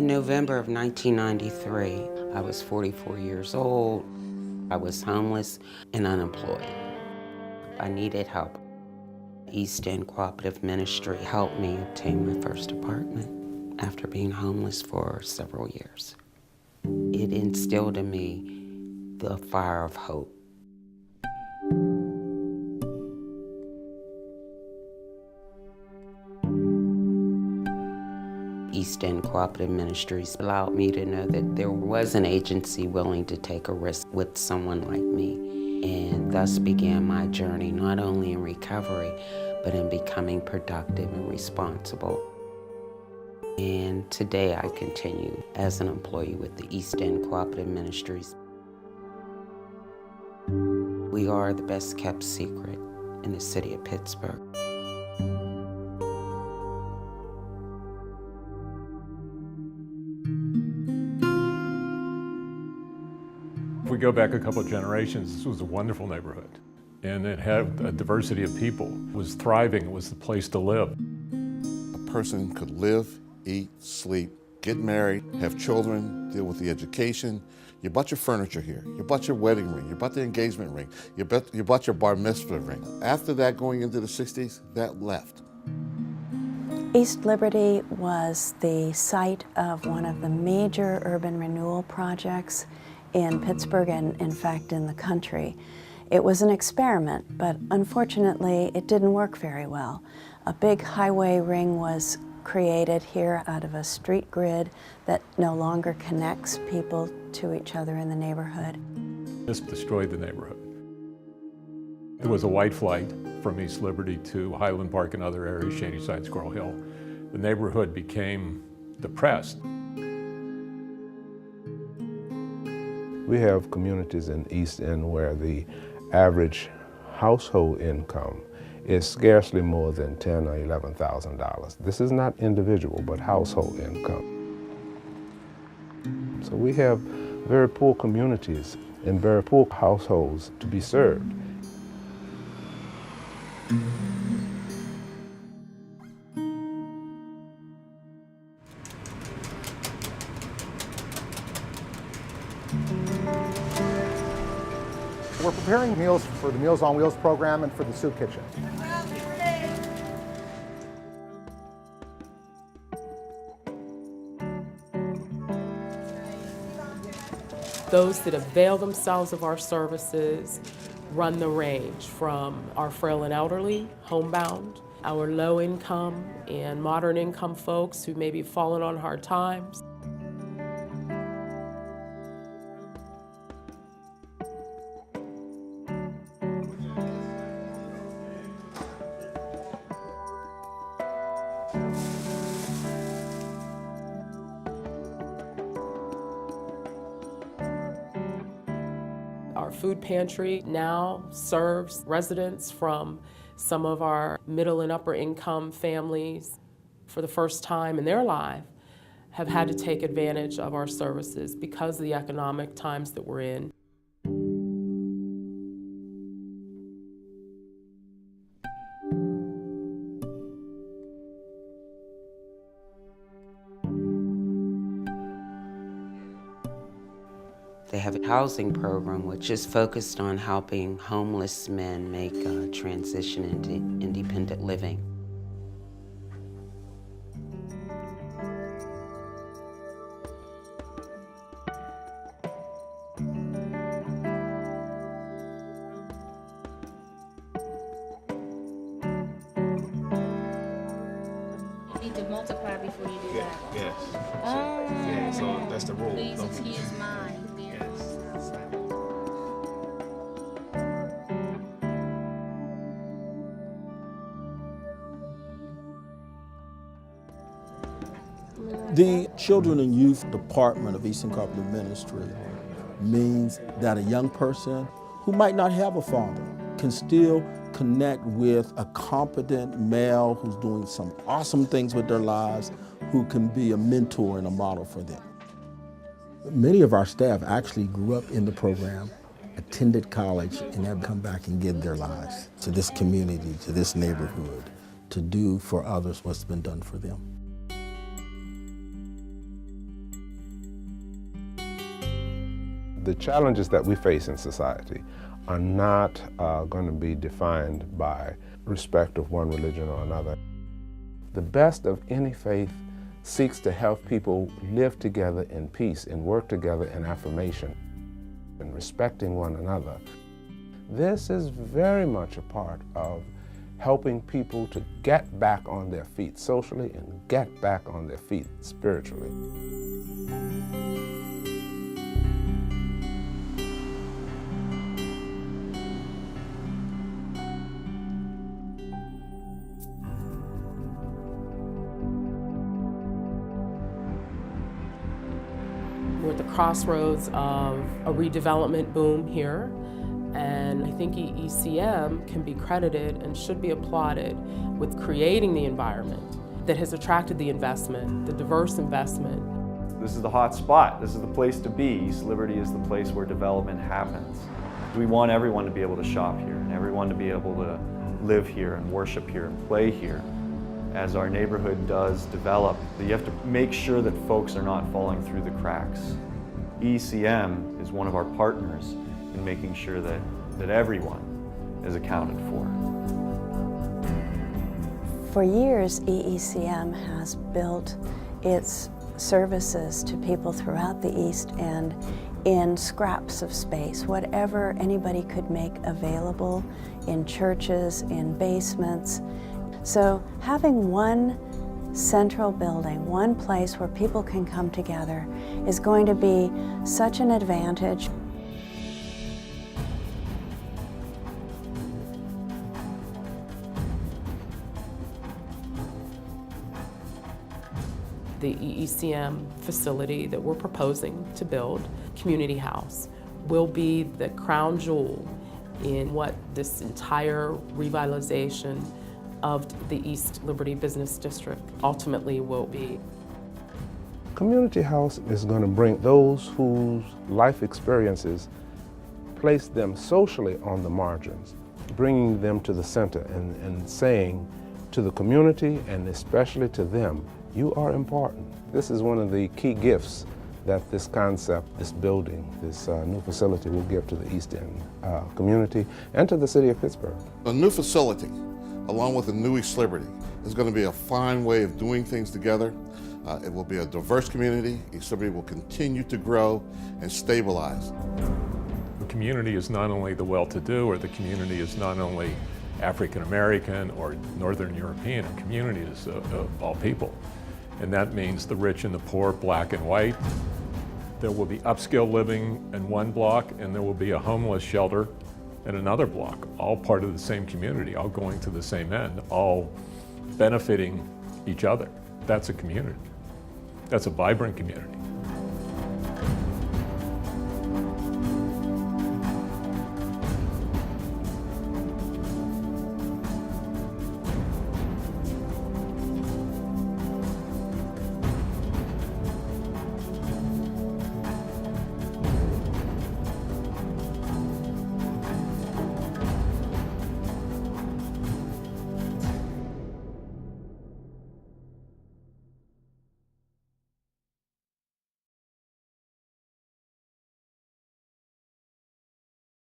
In November of 1993, I was 44 years old. I was homeless and unemployed. I needed help. East End Cooperative Ministry helped me obtain my first apartment after being homeless for several years. It instilled in me the fire of hope. East End Cooperative Ministries allowed me to know that there was an agency willing to take a risk with someone like me, and thus began my journey not only in recovery, but in becoming productive and responsible. And today I continue as an employee with the East End Cooperative Ministries. We are the best kept secret in the city of Pittsburgh. If we go back a couple of generations, this was a wonderful neighborhood. And it had a diversity of people. It was thriving, it was the place to live. A person could live, eat, sleep, get married, have children, deal with the education. You bought your furniture here, you bought your wedding ring, you bought the engagement ring, you bought your bar mitzvah ring. After that, going into the 60s, that left. East Liberty was the site of one of the major urban renewal projects in Pittsburgh and, in fact, in the country. It was an experiment, but unfortunately, it didn't work very well. A big highway ring was created here out of a street grid that no longer connects people to each other in the neighborhood. This destroyed the neighborhood. There was a white flight from East Liberty to Highland Park and other areas, Shadyside, Squirrel Hill. The neighborhood became depressed. We have communities in East End where the average household income is scarcely more than $10,000 or $11,000. This is not individual, but household income. So we have very poor communities and very poor households to be served. We're preparing meals for the Meals on Wheels program and for the soup kitchen. Those that avail themselves of our services run the range from our frail and elderly, homebound, our low income and modern income folks who may be fallen on hard times. Our food pantry now serves residents from some of our middle and upper income families for the first time in their life have had to take advantage of our services because of the economic times that we're in. They have a housing program which is focused on helping homeless men make a transition into independent living. You need to multiply before you do that. Yes. Yeah, so that's the rule. Please excuse mine. The Children and Youth Department of East End Cooperative Ministry means that a young person who might not have a father can still connect with a competent male who's doing some awesome things with their lives, who can be a mentor and a model for them. Many of our staff actually grew up in the program, attended college, and have come back and given their lives to this community, to this neighborhood, to do for others what's been done for them. The challenges that we face in society are not going to be defined by respect of one religion or another. The best of any faith seeks to help people live together in peace and work together in affirmation and respecting one another. This is very much a part of helping people to get back on their feet socially and get back on their feet spiritually. We're at the crossroads of a redevelopment boom here, and I think EECM can be credited and should be applauded with creating the environment that has attracted the investment, the diverse investment. This is the hot spot. This is the place to be. East Liberty is the place where development happens. We want everyone to be able to shop here and everyone to be able to live here and worship here and play here. As our neighborhood does develop, you have to make sure that folks are not falling through the cracks. EECM is one of our partners in making sure that everyone is accounted for. For years, EECM has built its services to people throughout the East End in scraps of space, whatever anybody could make available in churches, in basements. So having one central building, one place where people can come together is going to be such an advantage. The EECM facility that we're proposing to build, Community House, will be the crown jewel in what this entire revitalization of the East Liberty Business District ultimately will be. Community House is going to bring those whose life experiences place them socially on the margins, bringing them to the center and saying to the community and especially to them, you are important. This is one of the key gifts that this concept, this building, this new facility will give to the East End community and to the city of Pittsburgh. A new facility, along with the new East Liberty, is going to be a fine way of doing things together. It will be a diverse community. East Liberty will continue to grow and stabilize. The community is not only the well-to-do, or the community is not only African American or Northern European. A community is of all people. And that means the rich and the poor, black and white. There will be upscale living in one block, and there will be a homeless shelter in another block, all part of the same community, all going to the same end, all benefiting each other. That's a community. That's a vibrant community.